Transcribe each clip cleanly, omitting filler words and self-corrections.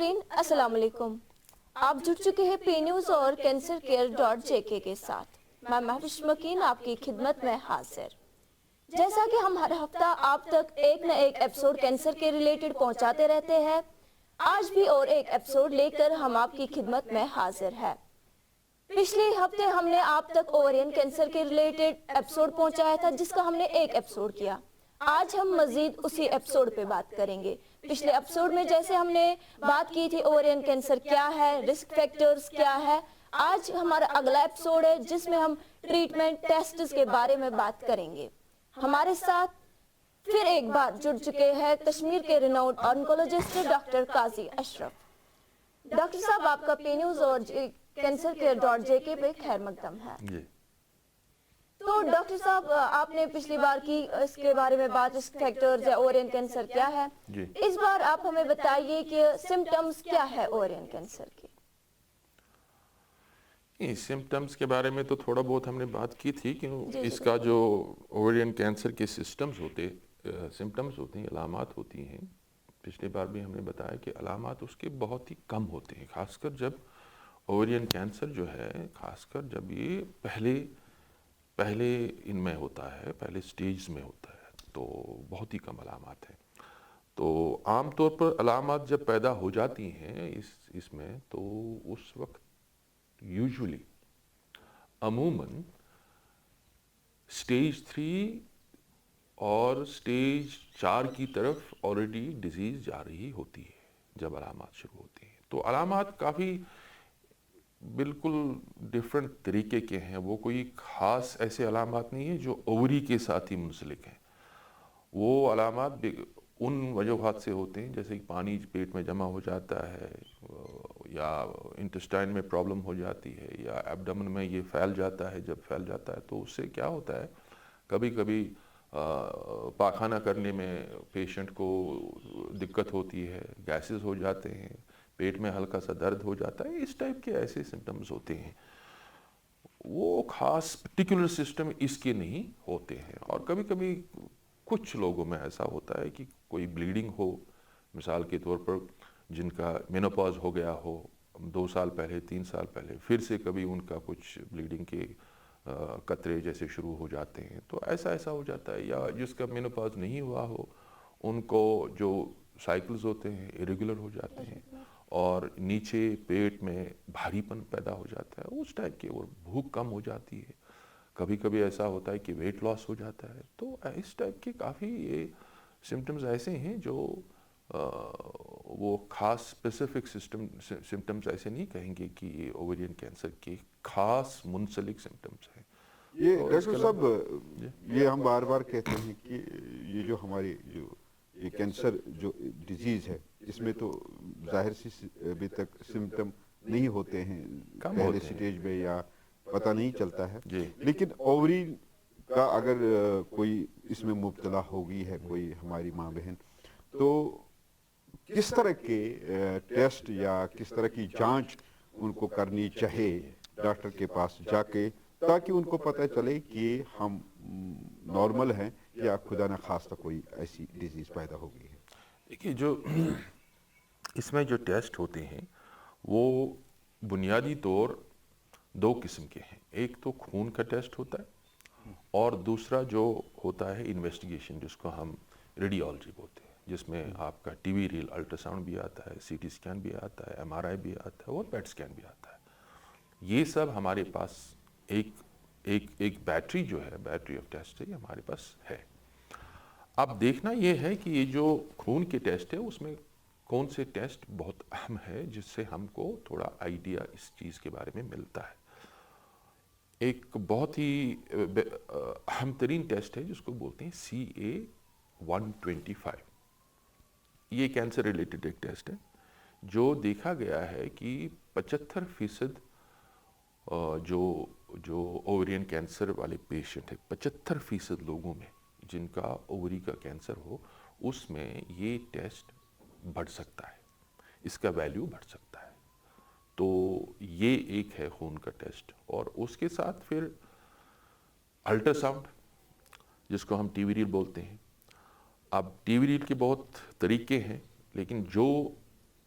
ناظرین السلام علیکم، آپ جڑ چکے ہیں پی نیوز اور کینسر کیئر .jk کے ساتھ۔ میں محوش مکین آپ کی خدمت میں حاضر۔ جیسا کہ ہم ہر ہفتہ آپ تک ایک نہ ایک ایپیسوڈ کینسر کے ریلیٹڈ پہنچاتے رہتے ہیں، آج بھی اور ایک ایپیسوڈ لے کر ہم آپ کی خدمت میں حاضر ہیں۔ پچھلے ہفتے ہم نے آپ تک اوورین کینسر کے ریلیٹڈ ایپیسوڈ پہنچایا تھا، جس کا ہم نے ایک ایپیسوڈ کیا۔ آج ہم مزید اسی ایپیسوڈ پہ بات کریں گے۔ پچھلے ایپیسوڈ میں جیسے ہم نے بات کی تھی اوورین کینسر کیا ہے، رسک فیکٹرز کیا ہے، آج ہمارا اگلا ایپیسوڈ ہے جس میں ہم ٹریٹمنٹ ٹیسٹس کے بارے میں بات کریں گے۔ ہمارے ساتھ پھر ایک بار جڑ چکے ہیں کشمیر کے ریناؤنڈ آنکولوجسٹ ڈاکٹر قاضی اشرف۔ ڈاکٹر صاحب، آپ کا پی نیوز اور کینسر کیئر .jk پہ خیر مقدم ہے۔ تو ڈاکٹر صاحب، آپ نے پچھلی بار کی اس کے بارے میں بات، رسک فیکٹرز یا اوورین کینسر کیا ہے، اس بار آپ ہمیں بتائیے کہ سمپٹمز کیا ہے اوورین کینسر کے۔ سمپٹمز کے بارے میں تو تھوڑا بہت ہم نے بات کی تھی کہ اس کا جو اوورین کینسر کے سمپٹمز ہوتے ہیں، علامات ہوتی ہیں۔ پچھلی بار بھی ہم نے بتایا کہ علامات اس کے بہت ہی کم ہوتے ہیں، خاص کر جب اوورین کینسر جو ہے، خاص کر جب یہ پہلے ان میں ہوتا ہے، پہلے سٹیجز میں ہوتا ہے، تو بہت ہی کم علامات ہیں۔ تو عام طور پر علامات جب پیدا ہو جاتی ہیں اس میں، تو اس وقت یوزولی عموماً سٹیج 3 اور سٹیج 4 کی طرف آلریڈی ڈیزیز جا رہی ہوتی ہے جب علامات شروع ہوتی ہیں۔ تو علامات کافی بالکل ڈیفرنٹ طریقے کے ہیں، وہ کوئی خاص ایسے علامات نہیں ہیں جو اووری کے ساتھ ہی منسلک ہیں۔ وہ علامات ان وجوہات سے ہوتے ہیں، جیسے کہ پانی پیٹ میں جمع ہو جاتا ہے، یا انٹسٹائن میں پرابلم ہو جاتی ہے، یا ایبڈمن میں یہ پھیل جاتا ہے۔ جب پھیل جاتا ہے تو اس سے کیا ہوتا ہے، کبھی کبھی پاخانہ کرنے میں پیشنٹ کو دقت ہوتی ہے، گیسز ہو جاتے ہیں، پیٹ میں ہلکا سا درد ہو جاتا ہے، اس ٹائپ کے ایسے سمپٹمز ہوتے ہیں۔ وہ خاص پرٹیکولر سسٹم اس کے نہیں ہوتے ہیں۔ اور کبھی کبھی کچھ لوگوں میں ایسا ہوتا ہے کہ کوئی بلیڈنگ ہو، مثال کے طور پر جن کا مینوپاز ہو گیا ہو 2 سال پہلے، 3 سال پہلے، پھر سے کبھی ان کا کچھ بلیڈنگ کے قطرے جیسے شروع ہو جاتے ہیں، تو ایسا ہو جاتا ہے۔ یا جس کا مینوپاز نہیں ہوا ہو، ان کو جو سائیکلز ہوتے ہیں ایریگولر ہو جاتے ہیں، اور نیچے پیٹ میں بھاری پن پیدا ہو جاتا ہے، اس ٹائپ کے، اور بھوک کم ہو جاتی ہے۔ کبھی کبھی ایسا ہوتا ہے کہ ویٹ لاس ہو جاتا ہے۔ تو اس ٹائپ کے کافی یہ سمپٹمز ایسے ہیں جو وہ خاص اسپیسیفک سمپٹمز ایسے نہیں کہیں گے کہ یہ اوورین کینسر کے خاص منسلک سمپٹمز ہیں۔ یہ ڈاکٹر صاحب، یہ ہم بار بار کہتے ہیں کہ یہ جو ہماری یہ کینسر جو ڈیزیز ہے، اس میں تو ظاہر سی ابھی تک سمپٹم نہیں ہوتے ہیں پہلے سٹیج میں، یا پتہ نہیں چلتا ہے، لیکن اووری کا اگر کوئی اس میں مبتلا ہو گئی ہے کوئی ہماری ماں بہن، تو کس طرح کے ٹیسٹ یا کس طرح کی جانچ ان کو کرنی چاہیے ڈاکٹر کے پاس جا کے، تاکہ ان کو پتہ چلے کہ ہم نارمل ہیں یا خدا نخواستہ کوئی ایسی ڈیزیز پیدا ہو گئی ہے۔ دیکھیے، جو اس میں جو ٹیسٹ ہوتے ہیں وہ بنیادی طور 2 قسم کے ہیں۔ ایک تو خون کا ٹیسٹ ہوتا ہے، اور دوسرا جو ہوتا ہے انویسٹیگیشن، جس کو ہم ریڈیالوجی بولتے ہیں، جس میں آپ کا TV real ultrasound بھی آتا ہے، سی ٹی اسکین بھی آتا ہے، ایم آر آئی بھی آتا ہے، اور پیٹ اسکین بھی آتا ہے۔ یہ سب ہمارے پاس ایک بیٹری جو ہے، بیٹری آف ٹیسٹ ہے، یہ ہمارے پاس ہے۔ اب دیکھنا یہ ہے کہ یہ جو خون کے ٹیسٹ ہے، اس میں کون سے ٹیسٹ بہت اہم ہے، جس سے ہم کو تھوڑا آئیڈیا اس چیز کے بارے میں ملتا ہے۔ ایک بہت ہی اہم ترین ٹیسٹ ہے جس کو بولتے ہیں CA-125۔ یہ کینسر ریلیٹڈ ایک ٹیسٹ ہے جو دیکھا گیا ہے کہ 75% جو اوورین کینسر والے پیشنٹ ہیں، 75% لوگوں میں جن کا اووری کا کینسر ہو، اس میں یہ ٹیسٹ بڑھ سکتا ہے، اس کا ویلیو بڑھ سکتا ہے۔ تو یہ ایک ہے خون کا ٹیسٹ، اور اس کے ساتھ پھر الٹرا ساؤنڈ، جس کو ہم ٹی وی ریل بولتے ہیں۔ اب ٹی وی ریل کے بہت طریقے ہیں، لیکن جو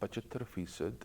75%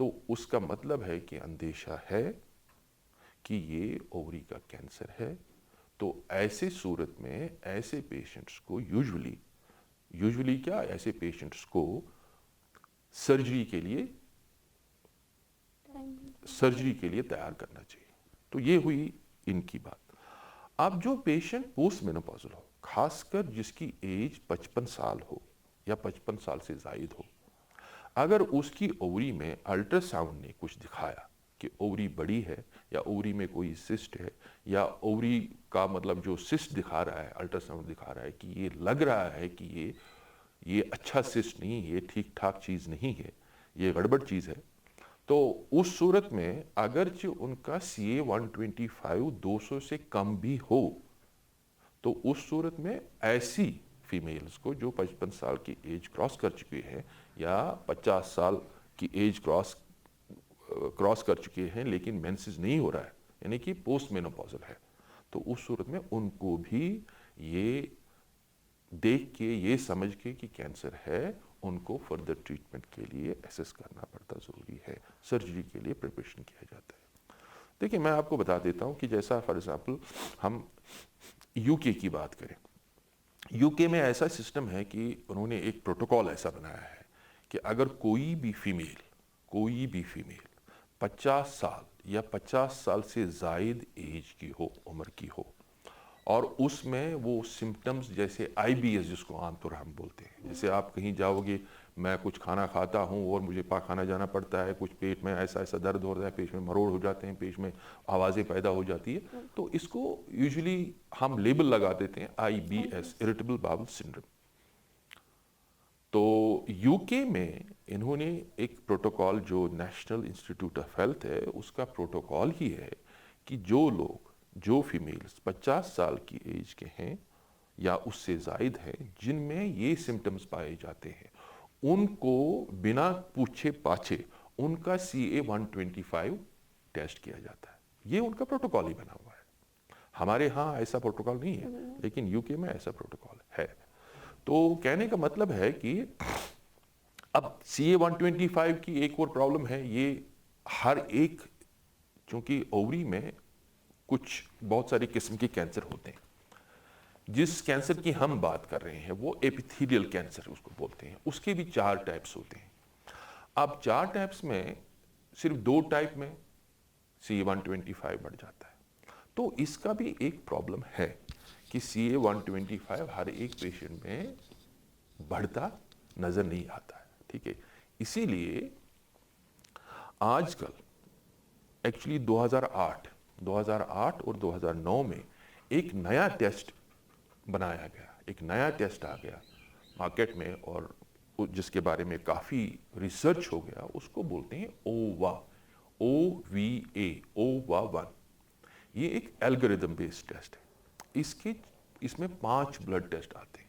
تو اس کا مطلب ہے کہ اندیشہ ہے کہ یہ اووری کا کینسر ہے. تو ایسے صورت میں ایسے پیشنٹس کو یوزولی کیا ایسے پیشنٹس کو سرجری کے لیے تیار کرنا چاہیے. تو یہ ہوئی ان کی بات. اب جو پیشنٹ پوسٹ مینوپازل ہو, خاص کر جس کی ایج 55 سال ہو یا 55 سال سے زائد ہو, اگر اس کی اووری میں الٹرا ساؤنڈ نے کچھ دکھایا کہ اووری بڑی ہے یا اووری میں کوئی سسٹ ہے, یا اووری کا مطلب جو سسٹ دکھا رہا ہے, الٹرا ساؤنڈ دکھا رہا ہے کہ یہ لگ رہا ہے کہ یہ اچھا سسٹ نہیں, یہ ٹھیک ٹھاک چیز نہیں ہے, یہ گڑبڑ چیز ہے, تو اس صورت میں اگرچہ ان کا CA-125 200 سے کم بھی ہو, تو اس صورت میں ایسی فیمیلز کو جو 55 سال کی ایج کراس کر چکے ہیں یا 50 سال کی ایج کراس کر چکے ہیں لیکن مینسز نہیں ہو رہا ہے, یعنی کہ پوسٹ مینوپازل ہے, تو اس صورت میں ان کو بھی یہ دیکھ کے, یہ سمجھ کے کہ کینسر ہے, ان کو فردر ٹریٹمنٹ کے لیے ایسس کرنا پڑتا ضروری ہے. سرجری کے لیے پریپریشن کیا جاتا ہے. دیکھیں میں آپ کو بتا دیتا ہوں کہ جیسا فار ایگزامپل ہم UK کی بات کریں. UK میں ایسا سسٹم ہے کہ انہوں نے ایک پروٹوکول ایسا بنایا ہے کہ اگر کوئی بھی فیمیل 50 سال یا 50 سال سے زائد ایج کی ہو, عمر کی ہو, اور اس میں وہ سمٹمز جیسے IBS جس کو عام طور ہم بولتے ہیں, جیسے آپ کہیں جاؤ گے, میں کچھ کھانا کھاتا ہوں اور مجھے پاخانہ جانا پڑتا ہے, کچھ پیٹ میں ایسا درد ہو رہا ہے, پیٹ میں مروڑ ہو جاتے ہیں, پیٹ میں آوازیں پیدا ہو جاتی ہے, تو اس کو یوزلی ہم لیبل لگا دیتے ہیں IBS, اریٹیبل باول سنڈروم. تو UK میں انہوں نے ایک پروٹوکول جو نیشنل انسٹیٹیوٹ آف ہیلتھ ہے, اس کا پروٹوکول ہی ہے کہ جو فیمیلز 50 سال کی ایج کے ہیں یا اس سے زائد ہیں, جن میں یہ سمٹمز پائے جاتے ہیں, ان کو بنا پوچھے پاچھے ان کا CA-125 ٹیسٹ کیا جاتا ہے. یہ ان کا پروٹوکول ہی بنا ہوا ہے. ہمارے ہاں ایسا پروٹوکول نہیں ہے, لیکن UK میں ایسا پروٹوکول ہے. تو کہنے کا مطلب ہے کہ اب CA-125 کی ایک اور پرابلم ہے, یہ ہر ایک, چونکہ اووری میں کچھ بہت ساری قسم کے کینسر ہوتے ہیں, جس کینسر کی ہم بات کر رہے ہیں وہ ایپیتھیلیل کینسر اس کو بولتے ہیں. اس کے بھی 4 ٹائپس ہوتے ہیں. اب 4 ٹائپس میں صرف 2 ٹائپ میں CA-125 بڑھ جاتا ہے. تو اس کا بھی ایک پرابلم ہے کہ CA-125 ہر ایک پیشنٹ میں بڑھتا نظر نہیں آتا ہے. ٹھیک ہے, اسی لیے آج کل ایکچولی 2008 اور 2009 میں ایک نیا ٹیسٹ بنایا گیا, ایک نیا ٹیسٹ آ گیا مارکیٹ میں, اور جس کے بارے میں کافی ریسرچ ہو گیا. اس کو بولتے ہیں OVA, OVA1. یہ ایک الگوریدم بیسڈ ٹیسٹ ہے. اس میں 5 بلڈ ٹیسٹ آتے ہیں.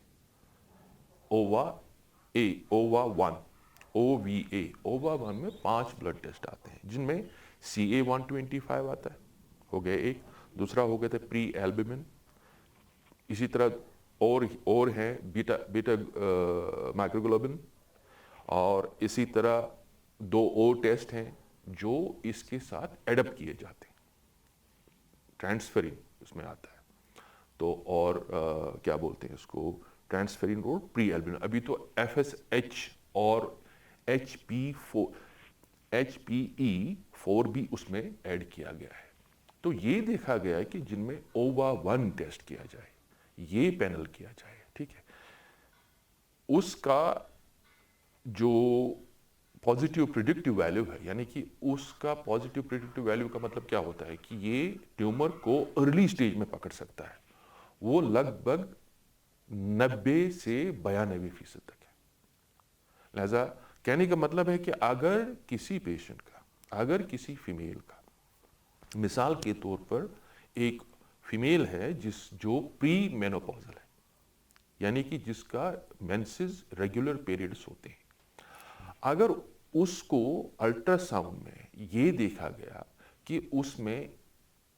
OVA1 میں 5 بلڈ ٹیسٹ آتے ہیں, جن میں CA-125 آتا ہے, ہو گیا ایک. دوسرا ہو گیا تھا پری ایلبومن. اسی طرح اور ہیں بیٹا مائکروگلوبن, اور اسی طرح 2 اور ٹیسٹ ہیں جو اس کے ساتھ ایڈپ کیے جاتے ہیں. ٹرانسفرین اس میں آتا ہے. تو اور کیا بولتے ہیں اس کو, ٹرانسفرین اور پری ایلبومن. ابھی تو FSH اور HPE4 بھی اس میں ایڈ کیا گیا ہے. تو یہ دیکھا گیا ہے کہ جن میں OVA1 ٹیسٹ کیا جائے, یہ پینل کیا جائے. ٹھیک ہے, اس کا جو پازیٹیو پریڈکٹیو ویلیو ہے, یعنی کہ اس کا پازیٹیو پریڈکٹیو ویلیو کا مطلب کیا ہوتا ہے کہ یہ ٹیومر کو ارلی سٹیج میں پکڑ سکتا ہے, وہ لگ بھگ 90 سے 92% تک ہے. لہذا کہنے کا مطلب ہے کہ اگر کسی پیشنٹ کا, اگر کسی فیمیل کا, مثال کے طور پر ایک فیمیل ہے جو پری مینوپازل ہے, یعنی کہ جس کا مینسز ریگولر پیریڈز ہوتے ہیں, اگر اس کو الٹرا ساؤنڈ میں یہ دیکھا گیا کہ اس میں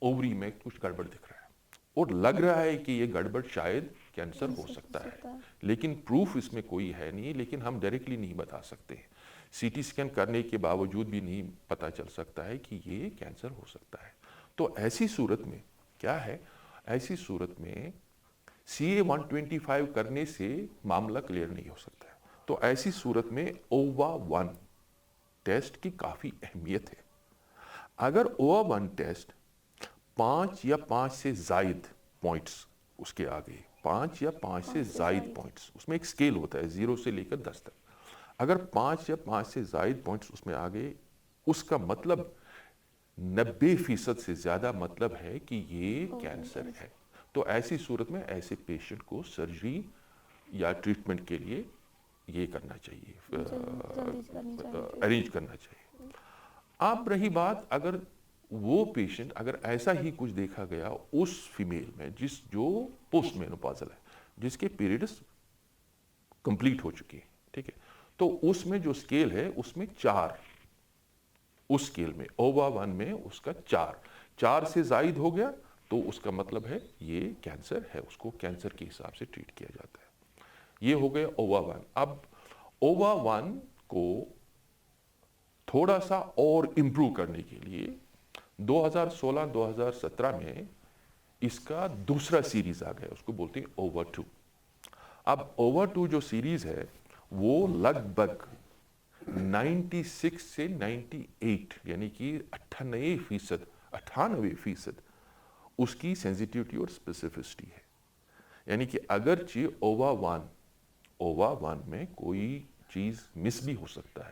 اووری میں کچھ گڑبڑ دکھ رہا ہے, اور لگ رہا ہے کہ یہ گڑبڑ شاید کینسر ہو سکتا ہے, لیکن پروف اس میں کوئی ہے نہیں, لیکن ہم ڈائریکٹلی نہیں بتا سکتے ہیں. سی ٹی اسکین کرنے کے باوجود بھی نہیں پتہ چل سکتا ہے کہ یہ کینسر ہو سکتا ہے. تو ایسی صورت میں کیا ہے, ایسی صورت میں CA-125 کرنے سے معاملہ کلیئر نہیں ہو سکتا ہے. تو ایسی صورت میں OVA1 ٹیسٹ کی کافی اہمیت ہے. اگر OVA1 ٹیسٹ 5 یا 5 سے زائد پوائنٹس اس کے آگے, 5 یا 5 سے زائد پوائنٹس, اس میں ایک سکیل ہوتا ہے 0 سے لے کر 10 تک, اگر 5 یا 5 سے زائد پوائنٹس اس میں آگے, اس کا مطلب 90% سے زیادہ مطلب ہے کہ یہ کینسر ہے. تو ایسی صورت میں ایسے پیشنٹ کو سرجری یا ٹریٹمنٹ کے لیے یہ کرنا چاہیے, ارینج کرنا چاہیے. اب رہی بات, اگر وہ پیشنٹ اگر ایسا ہی کچھ دیکھا گیا اس فیمیل میں جو پوسٹ مینوپازل ہے, جس کے پیریڈز کمپلیٹ ہو چکی ہیں, ٹھیک ہے, تو اس میں جو سکیل ہے اس میں 4, اس سکیل میں OVA1 میں اس کا 4 سے زائد ہو گیا تو اس کا مطلب ہے یہ کینسر ہے, اس کو کینسر کے حساب سے ٹریٹ کیا جاتا ہے. یہ ہو گیا OVA1. اب OVA1 کو تھوڑا سا اور امپروو کرنے کے لیے 2016-2017 میں اس کا دوسرا سیریز آ گیا, اس کو بولتے ہیں OVA2. اب OVA2 جو سیریز ہے وہ لگ بھگ 96 سے 98 یعنی کہ 98% اس کی سینسیٹیوٹی اور اسپیسیفسٹی ہے. یعنی کہ اگرچہ OVA1 میں کوئی چیز مس بھی ہو سکتا ہے,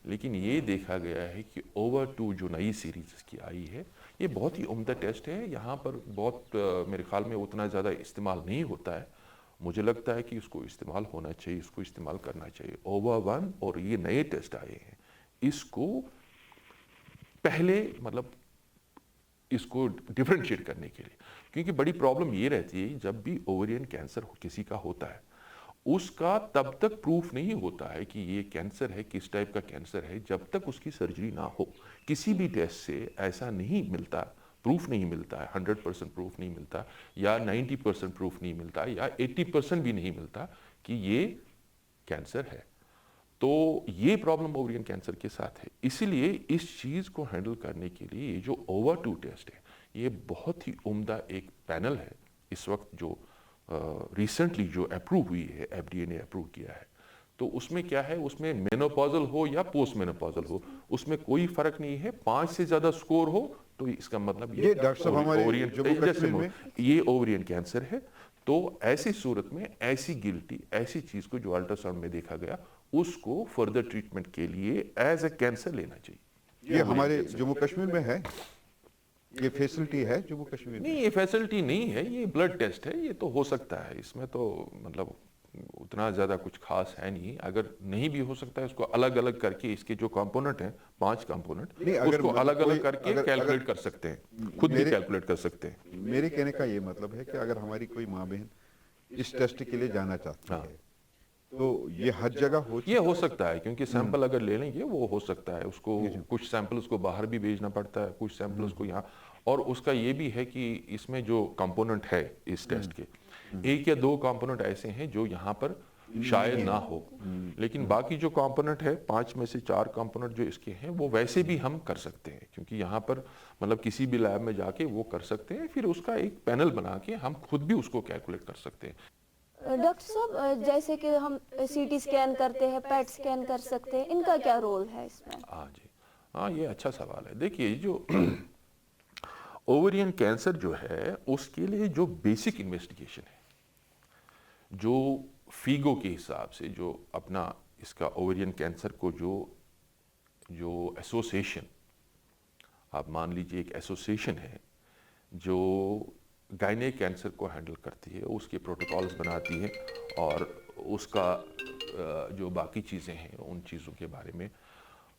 لیکن یہ دیکھا گیا ہے کہ OVA2 جو نئی سیریز کی آئی ہے یہ بہت ہی عمدہ ٹیسٹ ہے. یہاں پر بہت میرے خیال میں اتنا زیادہ استعمال نہیں ہوتا ہے. مجھے لگتا ہے کہ اس کو استعمال ہونا چاہیے, اس کو استعمال کرنا چاہیے. OVA1 اور یہ نئے ٹیسٹ آئے ہیں, اس کو پہلے مطلب اس کو ڈیفرینشیٹ کرنے کے لیے, کیونکہ بڑی پرابلم یہ رہتی ہے جب بھی اوورین کینسر کسی کا ہوتا ہے اس کا تب تک پروف نہیں ہوتا ہے کہ یہ کینسر ہے, کس ٹائپ کا کینسر ہے, جب تک اس کی سرجری نہ ہو. کسی بھی ٹیسٹ سے ایسا نہیں ملتا, پروف نہیں ملتا ہے, 100% پروف نہیں ملتا, یا 90% پروف نہیں ملتا, یا 80% بھی نہیں ملتا کہ یہ کینسر ہے. تو یہ پرابلم اوورین کینسر کے ساتھ ہے. اسی لیے اس چیز کو ہینڈل کرنے کے لیے یہ جو OVA2 ٹیسٹ ہے یہ بہت ہی عمدہ ایک پینل ہے اس وقت جو ریسنٹلی جو اپروو ہوئی ہے, FDA نے اپروو کیا ہے. تو اس میں کیا ہے, اس میں مینوپازل ہو یا پوسٹ مینوپازل ہو اس میں کوئی فرق نہیں ہے. 5 سے زیادہ سکور ہو تو اس کا مطلب یہ ڈاکٹر صاحب ہمارے جموں کشمیر میں یہ اوورین کینسر ہے. تو ایسی صورت میں ایسی گلٹی, ایسی چیز کو جو الٹرا ساؤنڈ میں دیکھا گیا اس کو فردر ٹریٹمنٹ کے لیے ایز اے کینسر لینا چاہیے. یہ ہمارے جموں کشمیر میں ہے, یہ فیسلٹی ہے جموں کشمیر میں؟ نہیں, یہ فیسلٹی نہیں ہے, یہ بلڈ ٹیسٹ ہے. یہ تو ہو سکتا ہے, اس میں تو مطلب اتنا زیادہ کچھ خاص ہے نہیں. اگر نہیں بھی ہو سکتا ہے اس کو الگ الگ کر کے, اس کے جو کمپوننٹ ہیں 5 کمپوننٹ, اس کو الگ الگ کر کے کیلکولیٹ کر سکتے ہیں, خود بھی کیلکولیٹ کر سکتے ہیں. میرے کہنے کا یہ مطلب ہے کہ اگر ہماری کوئی ماں بہن اس ٹیسٹ کے لیے جانا چاہتی ہے تو یہ ہر جگہ یہ ہو سکتا ہے, کیونکہ سیمپل اگر لے لیں گے وہ ہو سکتا ہے. اس کو کچھ سیمپل اس کو باہر بھی بھیجنا پڑتا ہے, کچھ سیمپل اس کو یہاں. اور اس کا یہ بھی ہے کہ اس میں جو کمپوننٹ ہے اس ٹیسٹ کے 1 یا 2 کمپوننٹ ایسے ہیں جو یہاں پر شاید نہ ہو, لیکن باقی جو کمپوننٹ ہے 5 میں سے 4 کمپوننٹ جو اس کے ہیں وہ ویسے بھی ہم کر سکتے ہیں, کیونکہ یہاں پر مطلب کسی بھی لیب میں جا کے وہ کر سکتے ہیں. پھر اس کا ایک پینل بنا کے ہم خود بھی اس کو کیلکولیٹ کر سکتے ہیں. ڈاکٹر صاحب جیسے کہ ہم CT اسکین کرتے ہیں, پیٹ اسکین کر سکتے ہیں, ان کا کیا رول ہے اس میں؟ ہاں جی, ہاں یہ اچھا سوال ہے. دیکھیے جو اوورین کینسر جو ہے اس کے لیے جو بیسک انویسٹیگیشن ہے, جو فیگو کے حساب سے جو اپنا اس کا اوورین کینسر کو جو ایسوسیشن, آپ مان لیجئے ایک ایسوسیشن ہے جو گائنے کینسر کو ہینڈل کرتی ہے, اس کے پروٹوکالز بناتی ہے اور اس کا جو باقی چیزیں ہیں ان چیزوں کے بارے میں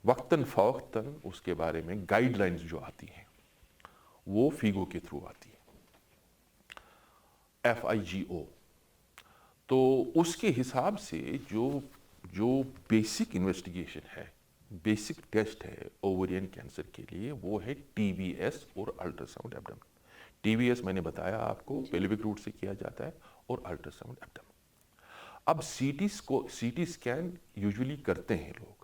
وقتاً فوقتاً اس کے بارے میں گائیڈ لائنز جو آتی ہیں وہ فیگو کے تھرو آتی ہے, FIGO. تو اس کے حساب سے جو بیسک انویسٹیگیشن ہے, بیسک ٹیسٹ ہے اوورین کینسر کے لیے وہ ہے TVS اور الٹرا ساؤنڈ ایبڈومن. TVS میں نے بتایا آپ کو پیلوک روٹ سے کیا جاتا ہے, اور الٹرا ساؤنڈ ایبڈومن. اب CT اسکین یوزولی کرتے ہیں لوگ,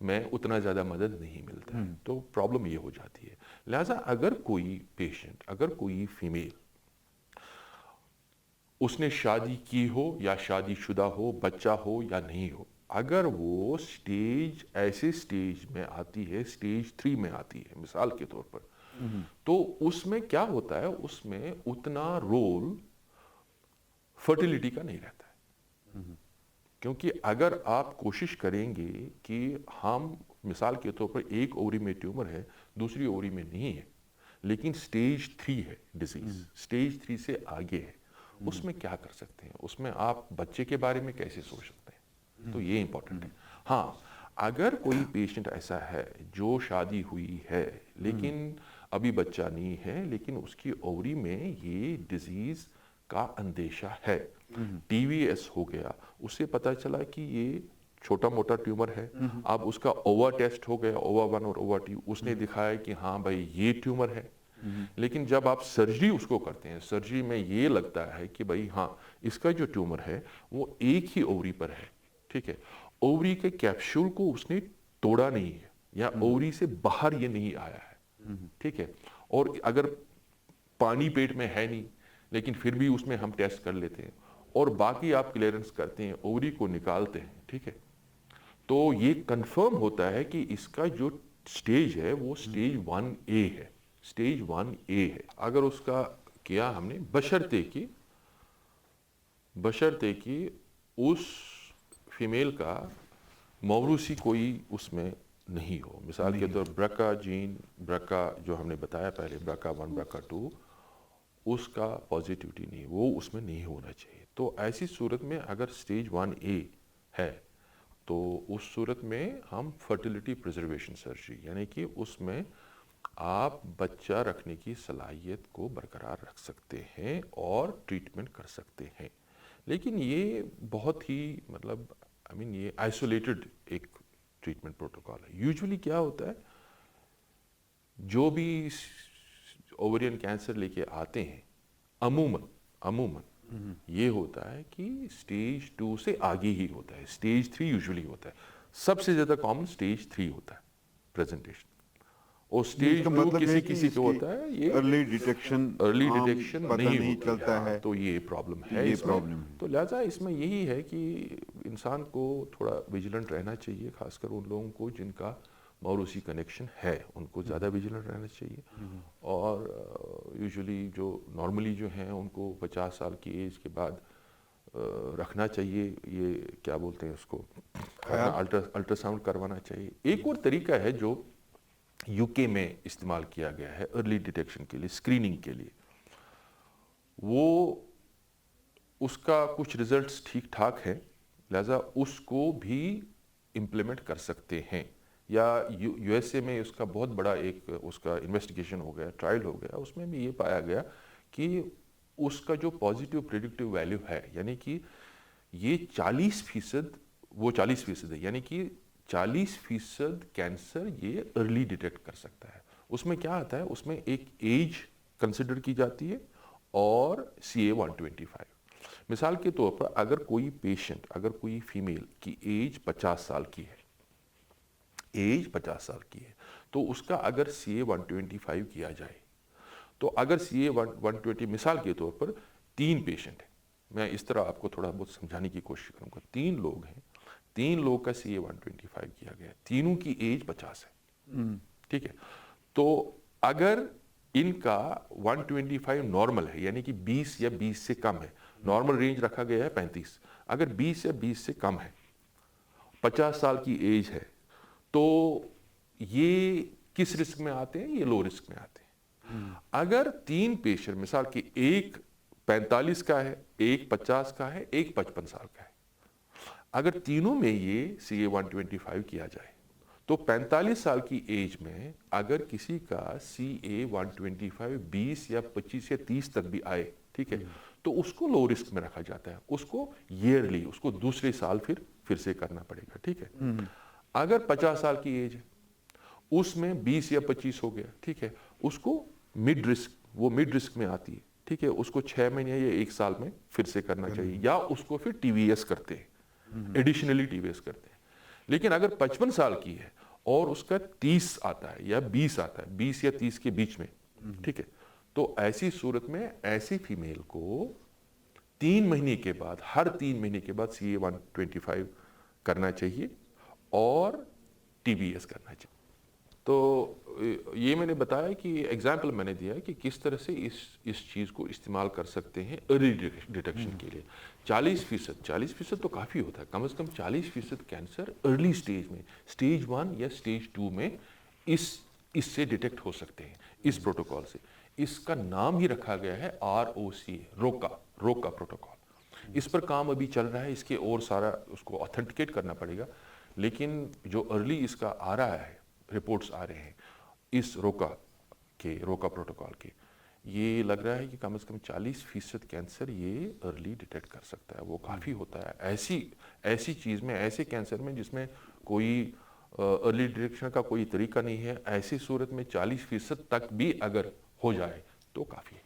میں اتنا زیادہ مدد نہیں ملتا ہے، تو پرابلم یہ ہو جاتی ہے. لہٰذا اگر کوئی پیشنٹ، اگر کوئی فیمیل اس نے شادی کی ہو یا شادی شدہ ہو، بچہ ہو یا نہیں ہو، اگر وہ سٹیج ایسے سٹیج میں آتی ہے، سٹیج 3 میں آتی ہے مثال کے طور پر، تو اس میں کیا ہوتا ہے، اس میں اتنا رول فرٹیلیٹی کا نہیں رہتا ہے. کیونکہ اگر آپ کوشش کریں گے کہ ہم مثال کے طور پر ایک اوری میں ٹیومر ہے، دوسری اوری میں نہیں ہے، لیکن سٹیج 3 ہے ڈیزیز، سٹیج 3 سے آگے ہے، اس میں کیا کر سکتے ہیں، اس میں آپ بچے کے بارے میں کیسے سوچ سکتے ہیں، تو یہ امپورٹنٹ ہے. ہاں اگر کوئی پیشنٹ ایسا ہے جو شادی ہوئی ہے لیکن ابھی بچہ نہیں ہے، لیکن اس کی اوری میں یہ ڈیزیز کا اندیشہ ہے، ٹی وی ایس ہو گیا، اس سے پتہ چلا کہ یہ چھوٹا موٹا ٹیومر ہے، اب اس کا اووا ٹیسٹ ہو گیا، اووا 1 اور اووا 2، اس نے دکھایا کہ ہاں بھائی یہ ٹیومر ہے، لیکن جب آپ سرجری اس کو کرتے ہیں، سرجری میں یہ لگتا ہے کہ بھائی ہاں اس کا جو ٹیومر ہے وہ ایک ہی اوری پر ہے، ٹھیک ہے، اوری کے کیپسول کو اس نے توڑا نہیں ہے یا اوری سے باہر یہ نہیں آیا ہے، ٹھیک ہے، اور اگر پانی پیٹ میں ہے نہیں لیکن پھر بھی اس میں ہم ٹیسٹ کر لیتے ہیں اور باقی آپ کلیئرنس کرتے ہیں، اوری کو نکالتے ہیں، ٹھیک ہے، تو یہ کنفرم ہوتا ہے کہ اس کا جو سٹیج ہے وہ سٹیج 1A ہے، سٹیج 1A ہے. اگر اس کا کیا ہم نے بشرطے کہ اس فیمیل کا موروثی کوئی اس میں نہیں ہو، مثال کے طور برکا جین، برکا جو ہم نے بتایا پہلے، برکا 1 برکا 2، اس کا پازیٹیوٹی نہیں، وہ اس میں نہیں ہونا چاہیے. تو ایسی صورت میں اگر سٹیج 1A ہے تو اس صورت میں ہم فرٹیلیٹی پریزرویشن سرجری، یعنی کہ اس میں آپ بچہ رکھنے کی صلاحیت کو برقرار رکھ سکتے ہیں اور ٹریٹمنٹ کر سکتے ہیں. لیکن یہ بہت ہی یہ آئسولیٹڈ ایک ٹریٹمنٹ پروٹوکال ہے. یوزولی کیا ہوتا ہے، جو بھی اوورین کینسر لے کے آتے ہیں عموماً یہ ہوتا ہے کہ سٹیج 2 سے آگے ہی ہوتا ہے، سٹیج 3 یوزولی ہوتا ہے، سب سے زیادہ کامن سٹیج 3 ہوتا ہے پریزنٹیشن، اور سٹیج 2 کسی پہ ہوتا ہے، یہ ارلی ڈیٹیکشن پتہ نہیں نہیں ہوتا چلتا ہے، تو یہ پرابلم ہے اس میں. تو لہٰذا اس میں یہی ہے کہ انسان کو تھوڑا ویجیلنٹ رہنا چاہیے، خاص کر ان لوگوں کو جن کا موروثی کنیکشن ہے، ان کو زیادہ ویجیلنٹ رہنا چاہیے. اور یوزولی جو نارملی جو ہیں ان کو 50 سال کی ایج کے بعد رکھنا چاہیے، یہ کیا بولتے ہیں اس کو، الٹرا ساؤنڈ کروانا چاہیے. ایک اور طریقہ ہے جو یو کے میں استعمال کیا گیا ہے ارلی ڈیٹیکشن کے لیے، اسکریننگ کے لیے، وہ اس کا کچھ ریزلٹس ٹھیک ٹھاک ہیں، لہذا اس کو بھی امپلیمنٹ کر سکتے ہیں. یا یو ایس اے میں اس کا بہت بڑا ایک اس کا انویسٹیگیشن ہو گیا، ٹرائل ہو گیا، اس میں بھی یہ پایا گیا کہ اس کا جو پازیٹیو پریڈکٹیو ویلیو ہے، یعنی کہ یہ 40% وہ 40% ہے، یعنی کہ 40% کینسر یہ ارلی ڈیٹیکٹ کر سکتا ہے. اس میں کیا آتا ہے، اس میں ایک ایج کنسیڈر کی جاتی ہے اور CA-125. مثال کے طور پر اگر کوئی پیشنٹ، اگر کوئی فیمیل کی ایج 50 سال کی ہے، تو اس کا اگر CA-125 کیا جائے، تو اگر CA-120 مثال کے طور پر 3 پیشنٹ ہیں، میں اس طرح آپ کو تھوڑا بہت سمجھانے کی کوشش کروں گا، 3 لوگ ہیں، 3 لوگ کا CA-125 کیا گیا، تینوں کی ایج 50 ہے، ٹھیک ہے، تو اگر ان کا 125 نارمل ہے، یعنی کہ 20 یا 20 سے کم ہے، نارمل رینج رکھا گیا ہے 35، اگر 20 یا 20 سے کم ہے، 50 سال کی ایج ہے، تو یہ کس رسک میں آتے ہیں، یہ لو رسک میں آتے ہیں. اگر 3 پیشنٹ مثال کہ ایک 45 کا ہے، ایک 50 کا ہے، ایک 55 سال کا ہے، اگر تینوں میں یہ CA-125 کیا جائے تو 45 سال کی ایج میں اگر کسی کا CA-125 20 یا 25 یا 30 تک بھی آئے، ٹھیک ہے، تو اس کو لو رسک میں رکھا جاتا ہے، اس کو ایئرلی، اس کو دوسرے سال پھر سے کرنا پڑے گا، ٹھیک ہے. اگر 50 سال کی ایج ہے، اس میں 20 یا 25 ہو گیا، ٹھیک ہے، اس کو مڈ رسک میں آتی ہے، ٹھیک ہے، اس کو 6 مہینے یا 1 سال میں پھر سے کرنا چاہیے، یا اس کو پھر TVS کرتے ہیں، ایڈیشنلی TVS کرتے ہیں. لیکن اگر 55 سال کی ہے اور اس کا 30 آتا ہے یا 20 آتا ہے، 20 یا 30 کے بیچ میں، ٹھیک ہے، تو ایسی صورت میں ایسی فیمیل کو 3 مہینے کے بعد، ہر 3 مہینے کے بعد CA-125 کرنا چاہیے اور TBS کرنا چاہیے۔ تو یہ میں نے بتایا کہ ایگزامپل میں نے دیا کہ کس طرح سے اس چیز کو استعمال کر سکتے ہیں ارلی ڈیٹیکشن کے لیے۔ 40% تو کافی ہوتا ہے، کم از کم 40% کینسر ارلی سٹیج میں، سٹیج 1 یا سٹیج 2 میں اس سے ڈیٹیکٹ ہو سکتے ہیں، اس پروٹوکول سے۔ اس کا نام ہی رکھا گیا ہے ROCA، روکا پروٹوکول۔ اس پر کام ابھی چل رہا ہے، اس کے اور سارا اس کو آتھینٹیکیٹ کرنا پڑے گا، لیکن جو ارلی اس کا آ رہا ہے، رپورٹس آ رہے ہیں اس روکا پروٹوکول کے، یہ لگ رہا ہے کہ کم از کم 40% کینسر یہ ارلی ڈیٹیکٹ کر سکتا ہے۔ وہ کافی ہوتا ہے ایسی چیز میں، ایسے کینسر میں جس میں کوئی ارلی ڈیٹیکشن کا کوئی طریقہ نہیں ہے، ایسی صورت میں 40% تک بھی اگر ہو جائے تو کافی ہے۔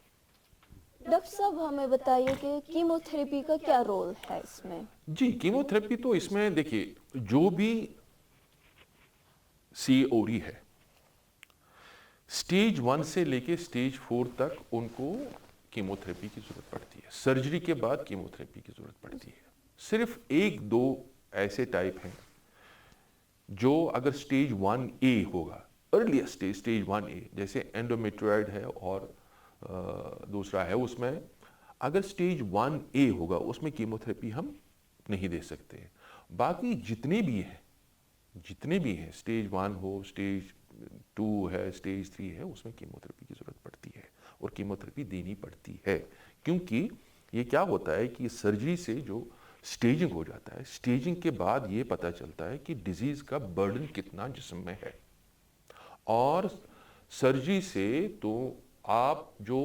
ڈاکٹر صاحب ہمیں بتائیے کہ کیمو تھراپی کا کیا رول ہے اس میں؟ جی، کیمو تھراپی تو اس میں دیکھیے، جو بھی COD ہے، سٹیج 1 سے لے کے سٹیج 4 تک ان کو کیمو تھراپی کی ضرورت پڑتی ہے۔ سرجری کے بعد کیمو تھراپی کی ضرورت پڑتی ہے۔ صرف 1-2 ایسے ٹائپ ہیں جو اگر سٹیج 1A ہوگا، ارلی سٹیج 1A، جیسے اینڈومیٹرائڈ ہے اور دوسرا ہے، اس میں اگر سٹیج 1A ہوگا اس میں کیمو تھراپی ہم نہیں دے سکتے ہیں۔ باقی جتنے بھی ہیں، سٹیج 1 ہو، سٹیج 2 ہے، سٹیج 3 ہے، اس میں کیمو تھراپی کی ضرورت پڑتی ہے اور کیمو تھراپی دینی پڑتی ہے، کیونکہ یہ کیا ہوتا ہے کہ سرجری سے جو سٹیجنگ ہو جاتا ہے، سٹیجنگ کے بعد یہ پتہ چلتا ہے کہ ڈیزیز کا برڈن کتنا جسم میں ہے، اور سرجری سے تو آپ جو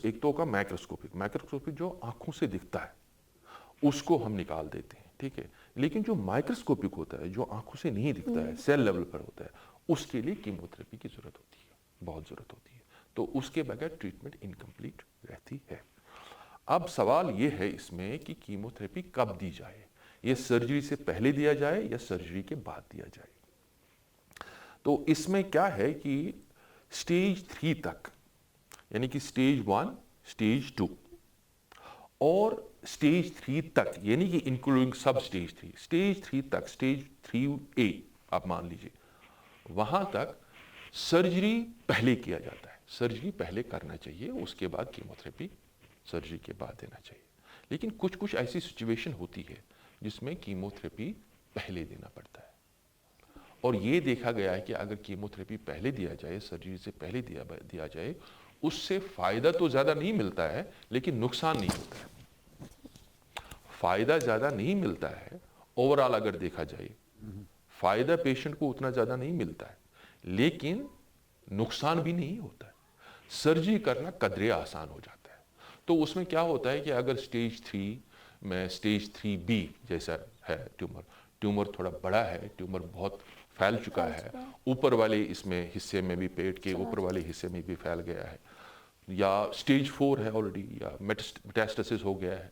ایک تو ہوگا مائکروسکوپک جو آنکھوں سے دکھتا ہے اس کو ہم نکال دیتے ہیں، ٹھیک ہے، لیکن جو مائکروسکوپک ہوتا ہے، جو آنکھوں سے نہیں دکھتا ہے، سیل لیول پر ہوتا ہے، اس کے لیے کیمو تھراپی کی ضرورت ہوتی ہے، بہت ضرورت ہوتی ہے، تو اس کے بغیر ٹریٹمنٹ انکمپلیٹ رہتی ہے۔ اب سوال یہ ہے اس میں کہ کیمو تھراپی کب دی جائے، یہ سرجری سے پہلے دیا جائے یا سرجری کے بعد دیا جائے؟ تو اس میں کیا ہے کہ سٹیج 3 تک، یعنی کہ سٹیج 1، سٹیج 2 اور سٹیج 3 تک، یعنی کہ انکلوڈنگ سب سٹیج 3، سٹیج 3 تک، سٹیج 3A آپ مان لیجئے، وہاں تک سرجری پہلے کیا جاتا ہے، سرجری پہلے کرنا چاہیے، اس کے بعد کیمو تھراپی سرجری کے بعد دینا چاہیے۔ لیکن کچھ ایسی سچویشن ہوتی ہے جس میں کیمو تھراپی پہلے دینا پڑتا ہے، اور یہ دیکھا گیا ہے کہ اگر کیمو تھراپی پہلے دیا جائے، سرجری سے پہلے دیا جائے، اس سے فائدہ تو زیادہ نہیں ملتا ہے لیکن نقصان نہیں ہوتا ہے۔ فائدہ زیادہ نہیں ملتا ہے اوورآل، اگر دیکھا جائے فائدہ پیشنٹ کو اتنا زیادہ نہیں ملتا ہے، لیکن نقصان بھی نہیں ہوتا ہے۔ سرجری کرنا قدرے آسان ہو جاتا ہے، تو اس میں کیا ہوتا ہے کہ اگر سٹیج 3 میں، سٹیج 3B جیسا ہے، ٹیومر تھوڑا بڑا ہے، ٹیومر بہت پھیل چکا ہے، اوپر والے اس میں حصے میں بھی، پیٹ کے اوپر والے حصے میں بھی پھیل گیا ہے، یا سٹیج 4 ہے آلریڈی، یا میٹاسٹاسس ہو گیا ہے،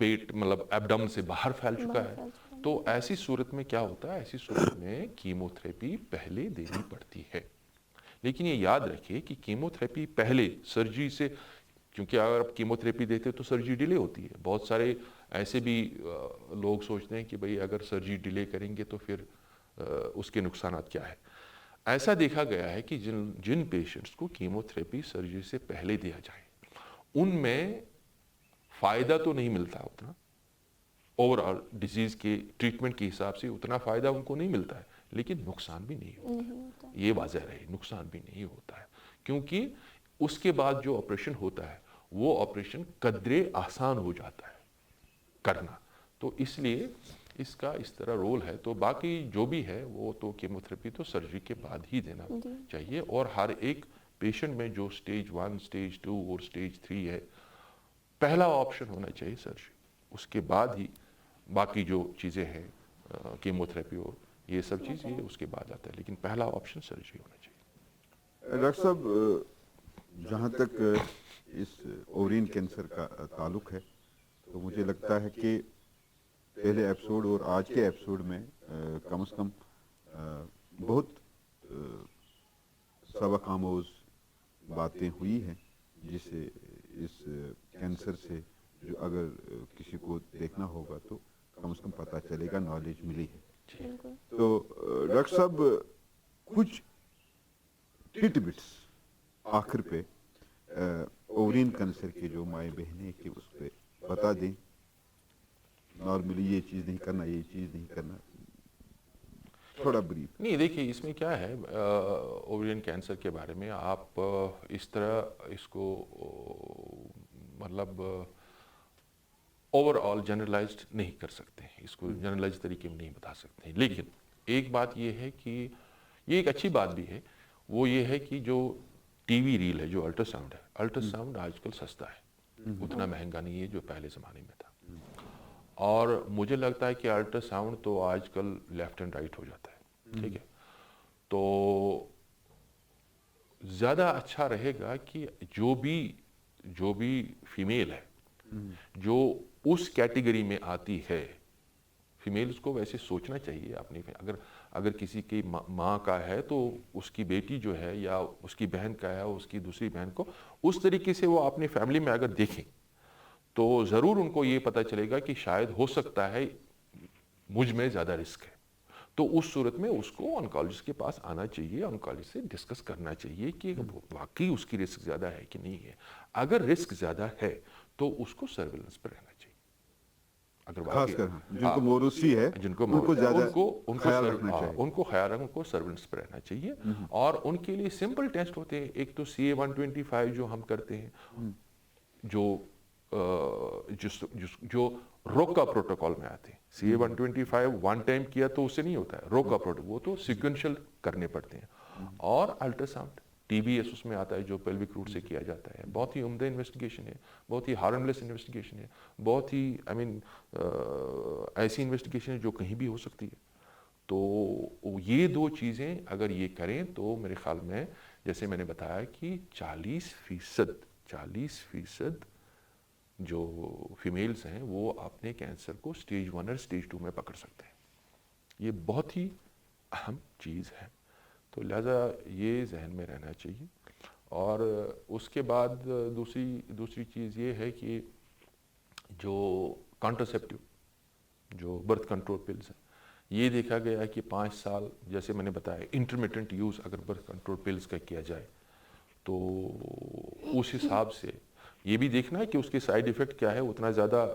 پیٹ مطلب ایبڈم سے باہر پھیل چکا ہے، تو ایسی صورت میں کیا ہوتا ہے، ایسی صورت میں کیمو تھراپی پہلے دینی پڑتی ہے۔ لیکن یہ یاد رکھیے کہ کیمو تھراپی پہلے سرجری سے، کیونکہ اگر آپ کیمو تھراپی دیتے تو سرجری ڈیلے ہوتی ہے، بہت سارے ایسے بھی لوگ سوچتے ہیں کہ بھئی اگر سرجری ڈیلے کریں گے تو پھر اس کے نقصانات کیا ہے۔ ایسا دیکھا گیا ہے کہ جن پیشنٹس کو کیمو تھراپی سرجری سے پہلے دیا جائے، ان میں فائدہ تو نہیں ملتا اتنا، اوورآل ڈیزیز کے ٹریٹمنٹ کے حساب سے اتنا فائدہ ان کو نہیں ملتا ہے، لیکن نقصان بھی نہیں ہوتا، یہ واضح رہے، نقصان بھی نہیں ہوتا ہے، کیونکہ اس کے بعد جو آپریشن ہوتا ہے وہ آپریشن قدرے آسان ہو جاتا ہے کرنا، تو اس لیے اس کا اس طرح رول ہے۔ تو باقی جو بھی ہے وہ تو کیمو تھراپی تو سرجری کے بعد ہی دینا چاہیے، اور ہر ایک پیشنٹ میں جو سٹیج 1، سٹیج 2 اور سٹیج 3 ہے، پہلا آپشن ہونا چاہیے سرجری، اس کے بعد ہی باقی جو چیزیں ہیں، کیمو تھراپی اور یہ سب چیز، یہ اس کے بعد آتا ہے، لیکن پہلا آپشن سرجری ہونا چاہیے۔ ڈاکٹر صاحب، جہاں تک اس اوورین کینسر کا تعلق ہے، تو مجھے لگتا ہے کہ پہلے ایپیسوڈ اور آج کے ایپیسوڈ میں کم از کم بہت سبق آموز باتیں ہوئی ہیں، جس سے اس کینسر سے جو اگر کسی کو دیکھنا ہوگا تو کم از کم پتہ چلے گا، نالج ملی ہے. بالکل. تو ڈاکٹر صاحب کچھ ٹٹ بٹس آخر پہ اوورین کینسر کے جو مائیں بہنیں کہ اس پہ بتا دیں، نارملی یہ چیز نہیں کرنا، یہ چیز نہیں کرنا، تھوڑا بریف. نہیں دیکھیے اس میں کیا ہے، اوورین کینسر کے بارے میں آپ اس طرح اس کو مطلب اوور آل جنرلائزڈ نہیں کر سکتے، اس کو جنرلائز طریقے میں نہیں بتا سکتے. لیکن ایک بات یہ ہے کہ یہ ایک اچھی بات بھی ہے، وہ یہ ہے کہ جو ٹی وی ریل ہے، جو الٹراساؤنڈ ہے، الٹراساؤنڈ آج کل سستا ہے، اتنا مہنگا نہیں ہے جو پہلے زمانے میں تھا. اور مجھے لگتا ہے کہ الٹراساؤنڈ تو آج کل لیفٹ اینڈ رائٹ ہو جاتا ہے، ٹھیک ہے. تو زیادہ اچھا رہے گا کہ جو بھی فیمیل ہے جو اس کیٹیگری میں آتی ہے، فیمیلز کو ویسے سوچنا چاہیے اپنی، اگر کسی کی ماں کا ہے تو اس کی بیٹی جو ہے یا اس کی بہن کا ہے، اس کی دوسری بہن کو اس طریقے سے وہ اپنی فیملی میں اگر دیکھیں تو ضرور ان کو یہ پتہ چلے گا کہ شاید ہو سکتا ہے مجھ میں زیادہ رسک ہے. تو اس صورت میں اس کو آنکالوجسٹ کے پاس آنا چاہیے، آنکالوجسٹ سے ڈسکس کرنا چاہیے کہ واقعی اس کی رسک زیادہ ہے کہ نہیں ہے. اگر رسک زیادہ ہے تو اس کو سرویلنس پر رہنا چاہیے. اگر خاص کر جن کو موروثی ہے جن کو زیادہ خیال رکھنا چاہیے، ان کو سرویلنس پر رہنا چاہیے. اور ان کے لیے سمپل ٹیسٹ ہوتے ہیں. ایک تو CA-125 جو ہم کرتے ہیں، جو روکا پروٹوکول میں آتے ہیں. CA-125 ون ٹائم کیا تو اس سے نہیں ہوتا ہے، روکا پروٹوکول وہ تو سیکوینشل کرنے پڑتے ہیں. اور الٹراساؤنڈ TBS اس میں آتا ہے جو پیلوک روٹ سے کیا جاتا ہے. بہت ہی عمدہ انویسٹیگیشن ہے، بہت ہی ہارملیس انویسٹیگیشن ہے، بہت ہی ایسی انویسٹیگیشن ہے جو کہیں بھی ہو سکتی ہے. تو یہ دو چیزیں اگر یہ کریں تو میرے خیال میں جیسے میں نے بتایا کہ 40% جو فیمیلز ہیں وہ اپنے کینسر کو سٹیج 1 اور سٹیج 2 میں پکڑ سکتے ہیں. یہ بہت ہی اہم چیز ہے، تو لہٰذا یہ ذہن میں رہنا چاہیے. اور اس کے بعد دوسری چیز یہ ہے کہ جو کانٹرسیپٹیو جو برتھ کنٹرول پلز ہیں، یہ دیکھا گیا ہے کہ 5 سال جیسے میں نے بتایا انٹرمیٹنٹ یوز اگر برتھ کنٹرول پلز کا کیا جائے تو اس حساب سے یہ بھی دیکھنا ہے کہ اس کے سائیڈ ایفیکٹ کیا ہے. اتنا زیادہ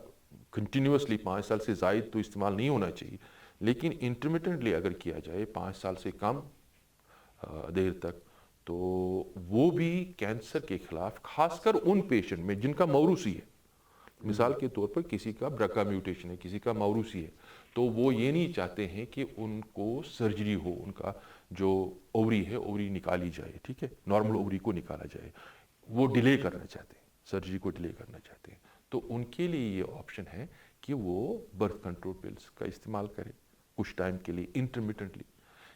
کنٹینیوسلی 5 سال سے زائد تو استعمال نہیں ہونا چاہیے، لیکن انٹرمیٹنٹلی اگر کیا جائے 5 سال سے کم دیر تک تو وہ بھی کینسر کے خلاف، خاص کر ان پیشنٹ میں جن کا موروثی ہے، مثال کے طور پر کسی کا برکا میوٹیشن ہے، کسی کا موروثی ہے، تو وہ یہ نہیں چاہتے ہیں کہ ان کو سرجری ہو، ان کا جو اووری ہے اووری نکالی جائے، ٹھیک ہے، نارمل اووری کو نکالا جائے. وہ ڈیلے کرنا چاہتے ہیں، سرجری کو ڈیلے کرنا چاہتے ہیں. تو ان کے لیے یہ آپشن ہے کہ وہ برتھ کنٹرول پلز کا استعمال کریں کچھ ٹائم کے لیے انٹرمیٹنٹلی.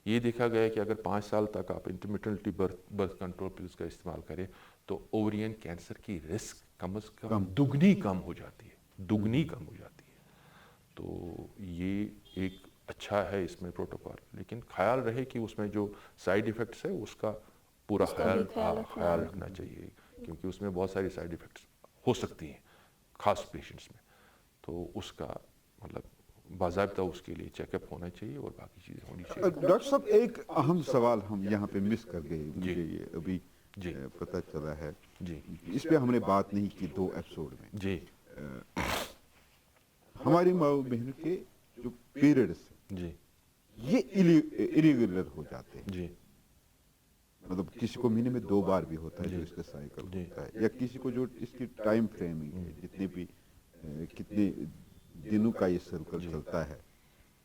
یہ دیکھا گیا ہے کہ اگر 5 سال تک آپ انٹرمیٹنٹلی برتھ کنٹرول پلز کا استعمال کریں تو اوورین کینسر کی رسک کم از کم دگنی کم ہو جاتی ہے. تو یہ ایک اچھا ہے اس میں پروٹوکول، لیکن خیال رہے کہ اس میں جو سائیڈ ایفیکٹس ہے اس کا پورا خیال رکھنا چاہیے، کیونکہ اس میں بہت ساری سائیڈ ایفیکٹس ہو سکتی ہیں خاص پیشنٹس میں. تو اس کا مطلب باضابطہ اس کے لیے چیک اپ ہونا چاہیے اور باقی چیزیں ہونی چاہیے. ڈاکٹر صاحب ایک اہم سوال ہم یہاں پہ مس کر گئے، مجھے یہ ابھی پتہ چلا ہے، اس پہ ہم نے بات نہیں کی 2 ایپیسوڈ میں. ہماری ماں بہنوں کے جو پیریڈز یہ اریگولر ہو جاتے ہیں، مطلب کسی کو مہینے میں 2 بار بھی ہوتا ہے جو اس کا سائیکل ہوتا ہے، یا کسی کو جو اس کی ٹائم فریمنگ ہے جتنے بھی کتنے دنوں کا یہ سرکل چلتا ہے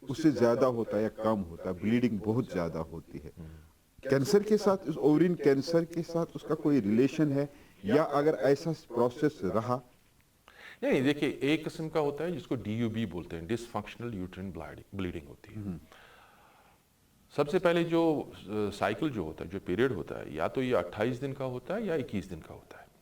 اس سے زیادہ ہوتا ہے یا کم ہوتا ہے، بلیڈنگ بہت زیادہ ہوتی ہے. کینسر کے ساتھ، اس اوورین کینسر کے ساتھ اس کا کوئی ریلیشن ہے، یا اگر ایسا پروسیس رہا؟ نہیں دیکھیے، ایک قسم کا ہوتا ہے جس کو DUB بولتے ہیں، ڈس فنکشنل یوٹرین بلیڈنگ ہوتی ہے. سب سے پہلے جو سائیکل جو ہوتا ہے، جو پیریڈ ہوتا ہے، یا تو یہ 28 دن کا ہوتا ہے یا 21 دن کا ہوتا ہے.